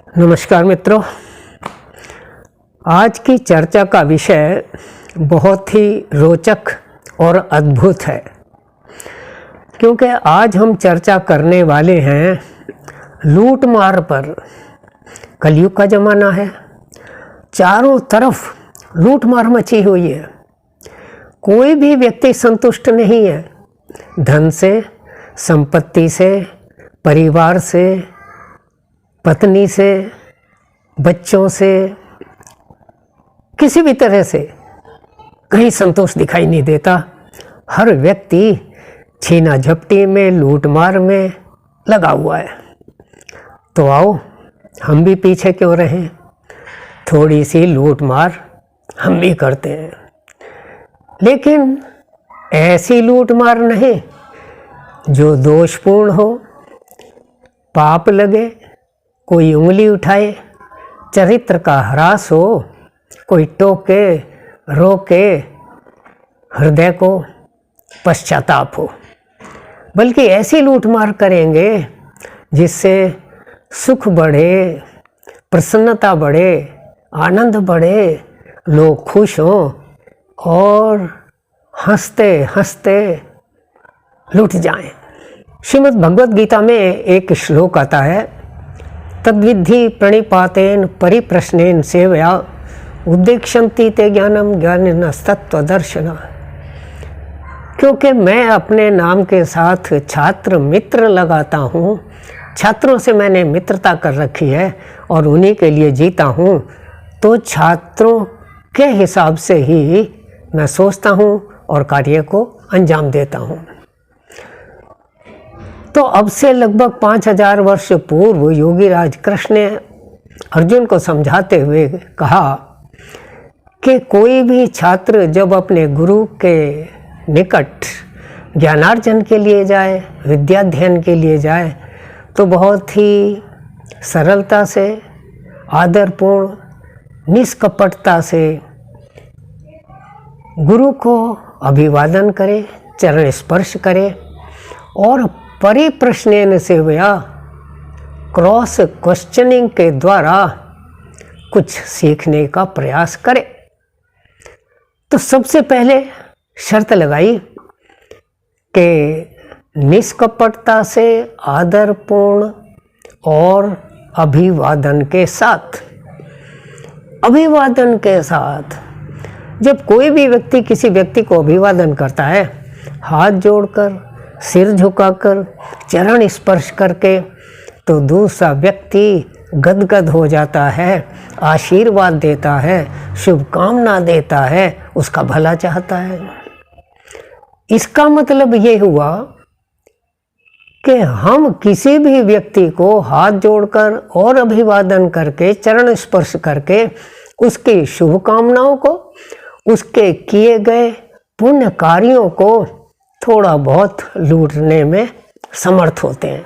नमस्कार मित्रों, आज की चर्चा का विषय बहुत ही रोचक और अद्भुत है, क्योंकि आज हम चर्चा करने वाले हैं लूट मार पर। कलयुग का ज़माना है, चारों तरफ लूट मार मची हुई है। कोई भी व्यक्ति संतुष्ट नहीं है, धन से, संपत्ति से, परिवार से, पत्नी से, बच्चों से, किसी भी तरह से कहीं संतोष दिखाई नहीं देता। हर व्यक्ति छीना झपटी में, लूट मार में लगा हुआ है। तो आओ हम भी पीछे क्यों रहें, थोड़ी सी लूट मार हम भी करते हैं, लेकिन ऐसी लूट मार नहीं जो दोषपूर्ण हो, पाप लगे, कोई उंगली उठाए, चरित्र का ह्रास हो, कोई टोके, रोके, हृदय को पश्चाताप हो। बल्कि ऐसी लूट मार करेंगे जिससे सुख बढ़े, प्रसन्नता बढ़े, आनंद बढ़े, लोग खुश हों और हंसते हंसते लुट जाएं। श्रीमद् भगवद गीता में एक श्लोक आता है, तद्विद्धि प्रणिपातेन परिप्रश्नेन सेवया उद्देक्षन्ति ते ज्ञानम ज्ञानिनस्तत्त्वदर्शिनः। क्योंकि मैं अपने नाम के साथ छात्र मित्र लगाता हूँ, छात्रों से मैंने मित्रता कर रखी है और उन्हीं के लिए जीता हूँ, तो छात्रों के हिसाब से ही मैं सोचता हूँ और कार्य को अंजाम देता हूँ। तो अब से लगभग 5000 वर्ष पूर्व योगीराज कृष्ण ने अर्जुन को समझाते हुए कहा कि कोई भी छात्र जब अपने गुरु के निकट ज्ञानार्जन के लिए जाए, विद्याध्ययन के लिए जाए, तो बहुत ही सरलता से, आदरपूर्ण, निष्कपटता से गुरु को अभिवादन करे, चरण स्पर्श करे और परिप्रश्नेन सेवया, क्रॉस क्वेश्चनिंग के द्वारा कुछ सीखने का प्रयास करे। तो सबसे पहले शर्त लगाई कि निष्कपटता से, आदरपूर्ण और अभिवादन के साथ जब कोई भी व्यक्ति किसी व्यक्ति को अभिवादन करता है, हाथ जोड़कर, सिर झुकाकर, चरण स्पर्श करके, तो दूसरा व्यक्ति गदगद हो जाता है, आशीर्वाद देता है, शुभकामना देता है, उसका भला चाहता है। इसका मतलब ये हुआ कि हम किसी भी व्यक्ति को हाथ जोड़कर और अभिवादन करके, चरण स्पर्श करके उसकी शुभकामनाओं को, उसके किए गए पुण्य कार्यों को थोड़ा बहुत लूटने में समर्थ होते हैं।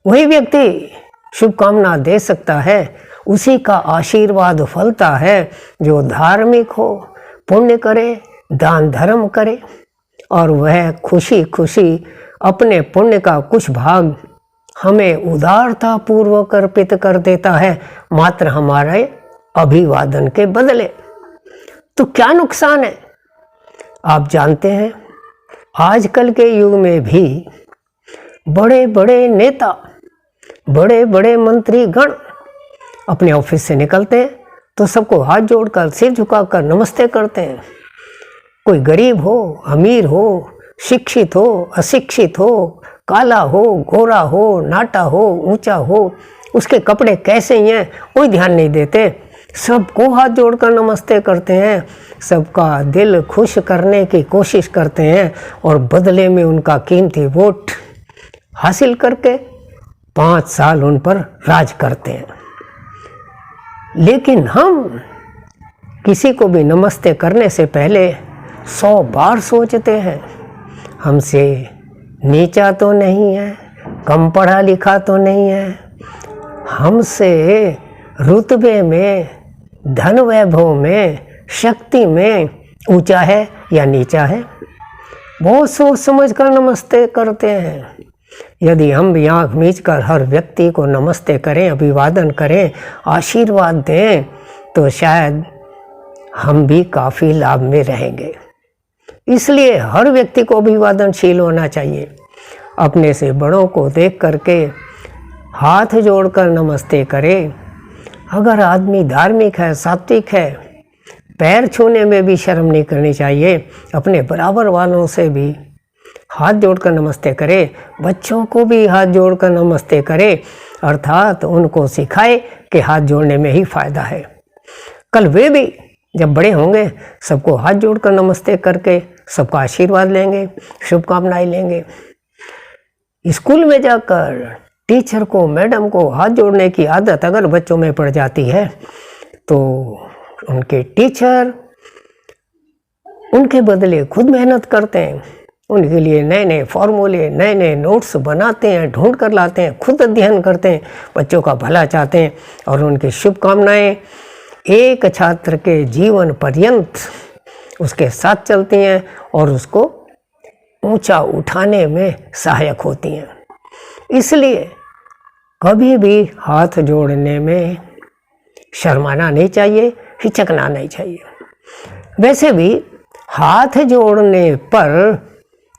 वही व्यक्ति शुभकामना दे सकता है, उसी का आशीर्वाद फलता है जो धार्मिक हो, पुण्य करे, दान धर्म करे और वह खुशी खुशी अपने पुण्य का कुछ भाग हमें उदारता पूर्वक अर्पित कर देता है, मात्र हमारे अभिवादन के बदले। तो क्या नुकसान है? आप जानते हैं, आजकल के युग में भी बड़े बड़े नेता, बड़े बड़े मंत्री गण अपने ऑफिस से निकलते हैं तो सबको हाथ जोड़कर, सिर झुकाकर नमस्ते करते हैं। कोई गरीब हो, अमीर हो, शिक्षित हो, अशिक्षित हो, काला हो, गोरा हो, नाटा हो, ऊंचा हो, उसके कपड़े कैसे ही हैं कोई ध्यान नहीं देते, सबको हाथ जोड़कर नमस्ते करते हैं, सबका दिल खुश करने की कोशिश करते हैं और बदले में उनका कीमती वोट हासिल करके 5 साल उन पर राज करते हैं। लेकिन हम किसी को भी नमस्ते करने से पहले 100 बार सोचते हैं, हमसे नीचा तो नहीं है, कम पढ़ा लिखा तो नहीं है, हमसे रुतबे में, धन वैभव में, शक्ति में ऊंचा है या नीचा है। बहुत सोच समझ कर नमस्ते करते हैं। यदि हम भी आँख मीच कर हर व्यक्ति को नमस्ते करें, अभिवादन करें, आशीर्वाद दें, तो शायद हम भी काफ़ी लाभ में रहेंगे। इसलिए हर व्यक्ति को अभिवादनशील होना चाहिए। अपने से बड़ों को देख करके हाथ जोड़कर नमस्ते करें। अगर आदमी धार्मिक है, सात्विक है, पैर छूने में भी शर्म नहीं करनी चाहिए। अपने बराबर वालों से भी हाथ जोड़कर नमस्ते करे, बच्चों को भी हाथ जोड़कर नमस्ते करे, अर्थात उनको सिखाए कि हाथ जोड़ने में ही फायदा है। कल वे भी जब बड़े होंगे सबको हाथ जोड़कर नमस्ते करके सबका आशीर्वाद लेंगे, शुभकामनाएं लेंगे। स्कूल में जाकर टीचर को, मैडम को हाथ जोड़ने की आदत अगर बच्चों में पड़ जाती है तो उनके टीचर उनके बदले खुद मेहनत करते हैं, उनके लिए नए नए फॉर्मूले, नए नए नोट्स बनाते हैं, ढूंढ कर लाते हैं, खुद अध्ययन करते हैं, बच्चों का भला चाहते हैं और उनकी शुभकामनाएं एक छात्र के जीवन पर्यंत उसके साथ चलती हैं और उसको ऊंचा उठाने में सहायक होती हैं। इसलिए कभी भी हाथ जोड़ने में शर्माना नहीं चाहिए, हिचकना नहीं चाहिए। वैसे भी हाथ जोड़ने पर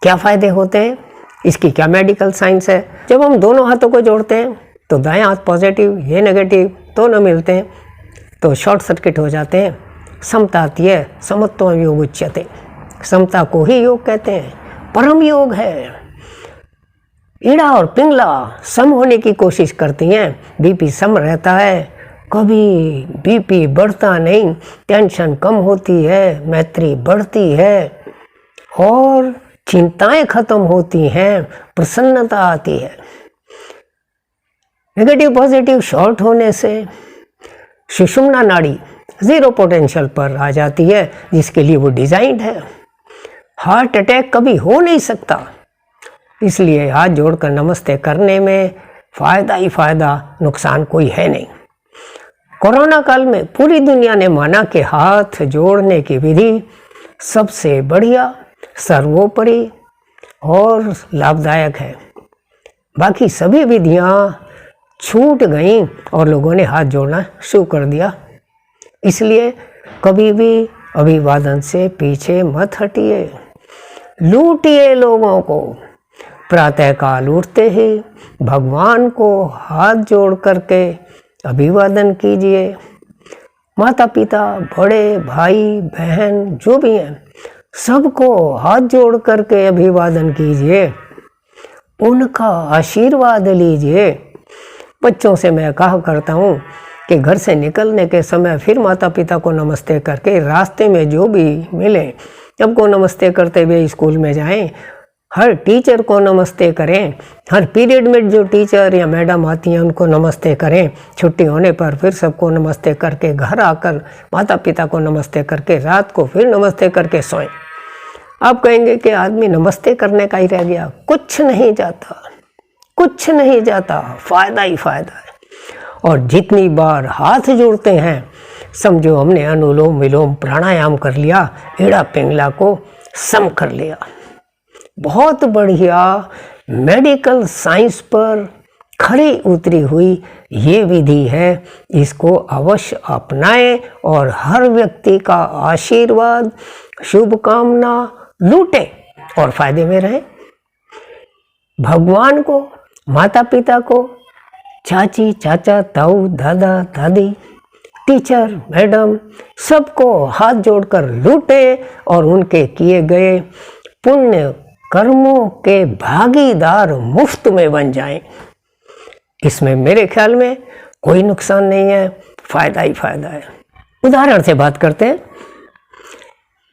क्या फ़ायदे होते हैं, इसकी क्या मेडिकल साइंस है। जब हम दोनों हाथों को जोड़ते हैं तो दाएं हाथ पॉजिटिव, ये नेगेटिव दोनों मिलते हैं तो शॉर्ट सर्किट हो जाते हैं। समता आती है, समत्वं योग उच्यते। समता को ही योग कहते हैं, परम योग है। ईड़ा और पिंगला सम होने की कोशिश करती हैं, बीपी सम रहता है, कभी बीपी बढ़ता नहीं, टेंशन कम होती है, मैत्री बढ़ती है और चिंताएं खत्म होती हैं, प्रसन्नता आती है। नेगेटिव पॉजिटिव शॉर्ट होने से सुषुम्ना नाड़ी जीरो पोटेंशियल पर आ जाती है, जिसके लिए वो डिजाइंड है। हार्ट अटैक कभी हो नहीं सकता। इसलिए हाथ जोड़कर नमस्ते करने में फ़ायदा ही फ़ायदा, नुकसान कोई है नहीं। कोरोना काल में पूरी दुनिया ने माना कि हाथ जोड़ने की विधि सबसे बढ़िया, सर्वोपरि और लाभदायक है। बाकी सभी विधियाँ छूट गईं और लोगों ने हाथ जोड़ना शुरू कर दिया। इसलिए कभी भी अभिवादन से पीछे मत हटिए, लूटिए लोगों को। प्रातःकाल उठते ही भगवान को हाथ जोड़ करके अभिवादन कीजिए। माता पिता, बड़े भाई बहन जो भी हैं, सबको हाथ जोड़ करके अभिवादन कीजिए, उनका आशीर्वाद लीजिए। बच्चों से मैं कहा करता हूँ कि घर से निकलने के समय फिर माता पिता को नमस्ते करके, रास्ते में जो भी मिले सबको नमस्ते करते हुए स्कूल में जाएं। हर टीचर को नमस्ते करें, हर पीरियड में जो टीचर या मैडम आती हैं उनको नमस्ते करें। छुट्टी होने पर फिर सबको नमस्ते करके, घर आकर माता पिता को नमस्ते करके, रात को फिर नमस्ते करके सोएं। आप कहेंगे कि आदमी नमस्ते करने का ही रह गया। कुछ नहीं जाता, कुछ नहीं जाता, फ़ायदा ही फ़ायदा है। और जितनी बार हाथ जोड़ते हैं समझो हमने अनुलोम विलोम प्राणायाम कर लिया, ईड़ा पिंगला को सम कर लिया। बहुत बढ़िया मेडिकल साइंस पर खरी उतरी हुई ये विधि है। इसको अवश्य अपनाएं और हर व्यक्ति का आशीर्वाद, शुभकामना लूटें और फायदे में रहें। भगवान को, माता पिता को, चाची चाचा, ताऊ दादा दादी, टीचर मैडम, सबको हाथ जोड़कर लूटें और उनके किए गए पुण्य कर्मों के भागीदार मुफ्त में बन जाएं। इसमें मेरे ख्याल में कोई नुकसान नहीं है, फायदा ही फायदा है। उदाहरण से बात करते हैं।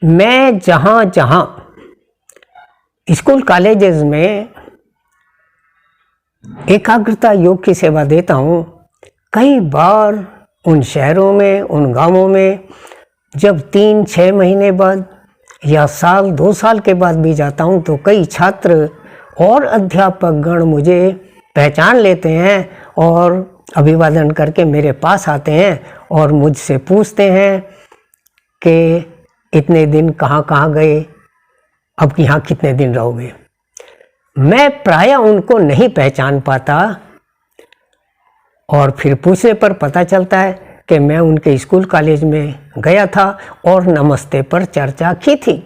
मैं जहाँ जहाँ स्कूल कॉलेजेस में एकाग्रता योग की सेवा देता हूँ, कई बार उन शहरों में, उन गांवों में जब 3-6 महीने बाद या साल 2 साल के बाद भी जाता हूँ तो कई छात्र और अध्यापक गण मुझे पहचान लेते हैं और अभिवादन करके मेरे पास आते हैं और मुझसे पूछते हैं कि इतने दिन कहाँ कहाँ गए, अब यहाँ कितने दिन रहोगे। मैं प्रायः उनको नहीं पहचान पाता और फिर पूछने पर पता चलता है कि मैं उनके स्कूल कॉलेज में गया था और नमस्ते पर चर्चा की थी।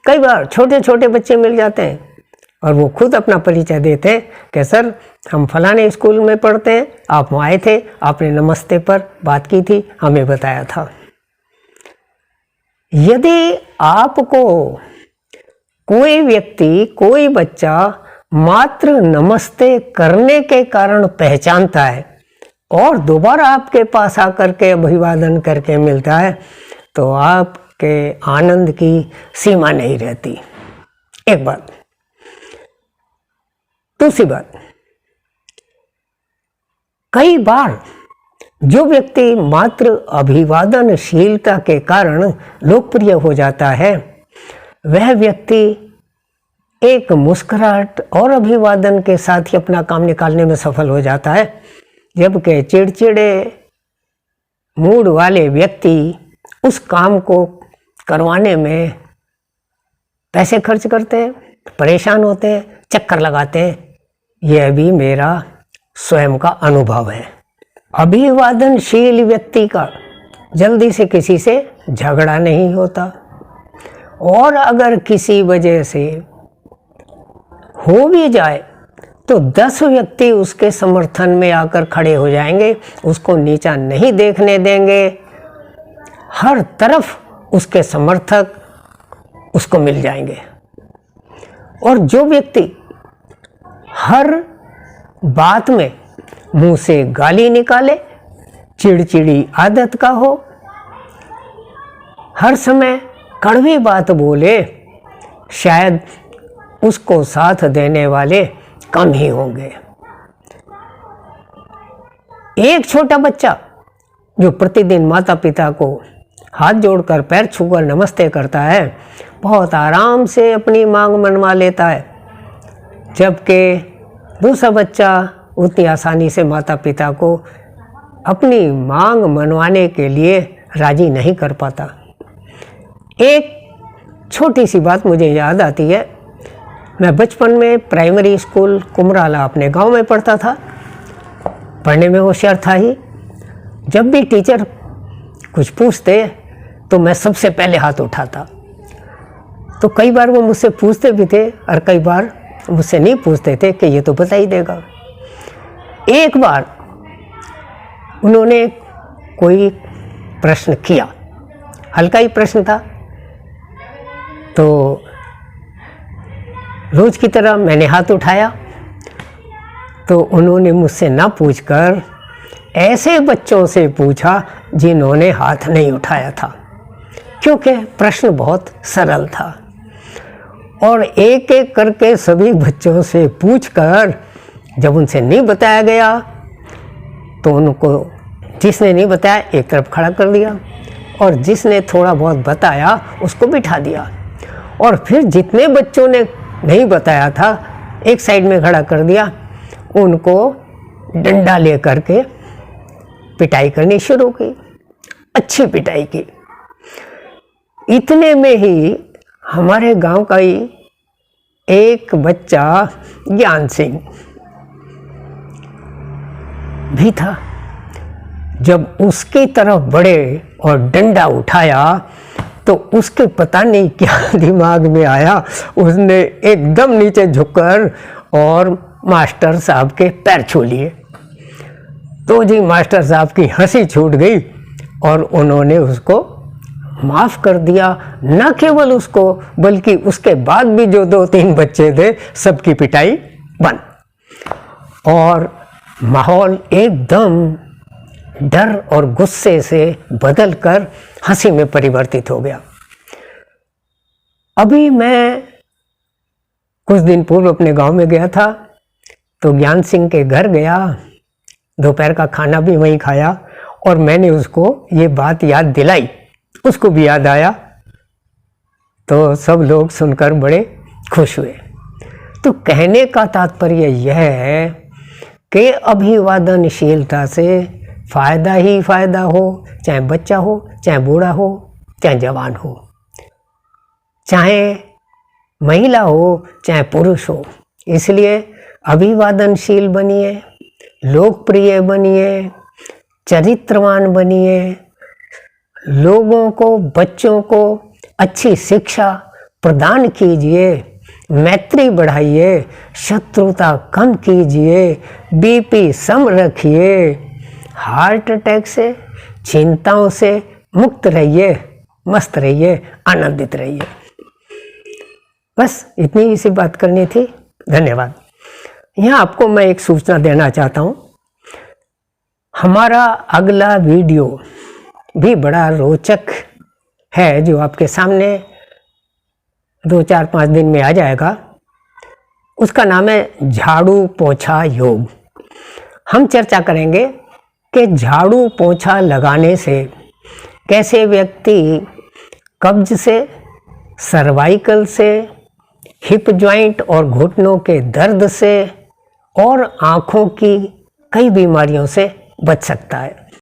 कई बार छोटे छोटे बच्चे मिल जाते हैं और वो खुद अपना परिचय देते हैं कि सर हम फलाने स्कूल में पढ़ते हैं, आप वहाँ आए थे, आपने नमस्ते पर बात की थी, हमें बताया था। यदि आपको कोई व्यक्ति, कोई बच्चा मात्र नमस्ते करने के कारण पहचानता है और दोबारा आपके पास आकर के अभिवादन करके मिलता है, तो आपके आनंद की सीमा नहीं रहती। एक बात। दूसरी बात, कई बार जो व्यक्ति मात्र अभिवादनशीलता के कारण लोकप्रिय हो जाता है, वह व्यक्ति एक मुस्कुराहट और अभिवादन के साथ ही अपना काम निकालने में सफल हो जाता है, जबकि चिड़चिड़े मूड वाले व्यक्ति उस काम को करवाने में पैसे खर्च करते हैं, परेशान होते हैं, चक्कर लगाते हैं। यह भी मेरा स्वयं का अनुभव है। अभिवादनशील व्यक्ति का जल्दी से किसी से झगड़ा नहीं होता और अगर किसी वजह से हो भी जाए तो 10 व्यक्ति उसके समर्थन में आकर खड़े हो जाएंगे, उसको नीचा नहीं देखने देंगे। हर तरफ उसके समर्थक उसको मिल जाएंगे। और जो व्यक्ति हर बात में मुंह से गाली निकाले, चिड़चिड़ी आदत का हो, हर समय कड़वी बात बोले, शायद उसको साथ देने वाले कम ही होंगे। एक छोटा बच्चा जो प्रतिदिन माता पिता को हाथ जोड़कर पैर छूकर नमस्ते करता है, बहुत आराम से अपनी मांग मनवा लेता है, जबकि दूसरा बच्चा उतनी आसानी से माता पिता को अपनी मांग मनवाने के लिए राजी नहीं कर पाता। एक छोटी सी बात मुझे याद आती है। मैं बचपन में प्राइमरी स्कूल कुमराला अपने गांव में पढ़ता था। पढ़ने में होशियार था ही। जब भी टीचर कुछ पूछते तो मैं सबसे पहले हाथ उठाता। तो कई बार वो मुझसे पूछते भी थे और कई बार मुझसे नहीं पूछते थे कि ये तो बता ही देगा। एक बार उन्होंने कोई प्रश्न किया, हल्का ही प्रश्न था, तो रोज की तरह मैंने हाथ उठाया। तो उन्होंने मुझसे ना पूछकर ऐसे बच्चों से पूछा जिन्होंने हाथ नहीं उठाया था, क्योंकि प्रश्न बहुत सरल था। और एक एक करके सभी बच्चों से पूछकर जब उनसे नहीं बताया गया तो उनको, जिसने नहीं बताया एक तरफ खड़ा कर दिया और जिसने थोड़ा बहुत बताया उसको बिठा दिया। और फिर जितने बच्चों ने नहीं बताया था एक साइड में खड़ा कर दिया, उनको डंडा ले करके पिटाई करनी शुरू की, अच्छी पिटाई की। इतने में ही हमारे गांव का ही एक बच्चा ज्ञान सिंह भी था। जब उसकी तरफ बढ़े और डंडा उठाया तो उसके पता नहीं क्या दिमाग में आया, उसने एकदम नीचे झुककर और मास्टर साहब के पैर छू लिए। तो जी मास्टर साहब की हंसी छूट गई और उन्होंने उसको माफ़ कर दिया। न केवल उसको बल्कि उसके बाद भी जो 2-3 बच्चे थे सबकी पिटाई बंद और माहौल एकदम डर और गुस्से से बदलकर हंसी में परिवर्तित हो गया। अभी मैं कुछ दिन पूर्व अपने गांव में गया था तो ज्ञान सिंह के घर गया, दोपहर का खाना भी वहीं खाया और मैंने उसको ये बात याद दिलाई, उसको भी याद आया। तो सब लोग सुनकर बड़े खुश हुए। तो कहने का तात्पर्य यह है कि अभिवादनशीलता से फ़ायदा ही फ़ायदा हो, चाहे बच्चा हो, चाहे बूढ़ा हो, चाहे जवान हो, चाहे महिला हो, चाहे पुरुष हो। इसलिए अभिवादनशील बनिए, लोकप्रिय बनिए, चरित्रवान बनिए, लोगों को, बच्चों को अच्छी शिक्षा प्रदान कीजिए, मैत्री बढ़ाइए, शत्रुता कम कीजिए, बीपी सम रखिए, हार्ट अटैक से, चिंताओं से मुक्त रहिए, मस्त रहिए, आनंदित रहिए। बस इतनी सी बात करनी थी। धन्यवाद। यहाँ आपको मैं एक सूचना देना चाहता हूँ, हमारा अगला वीडियो भी बड़ा रोचक है जो आपके सामने 2-4-5 दिन में आ जाएगा। उसका नाम है झाड़ू पोछा योग। हम चर्चा करेंगे कि झाड़ू पोछा लगाने से कैसे व्यक्ति कब्ज से, सर्वाइकल से, हिप जॉइंट और घुटनों के दर्द से और आँखों की कई बीमारियों से बच सकता है।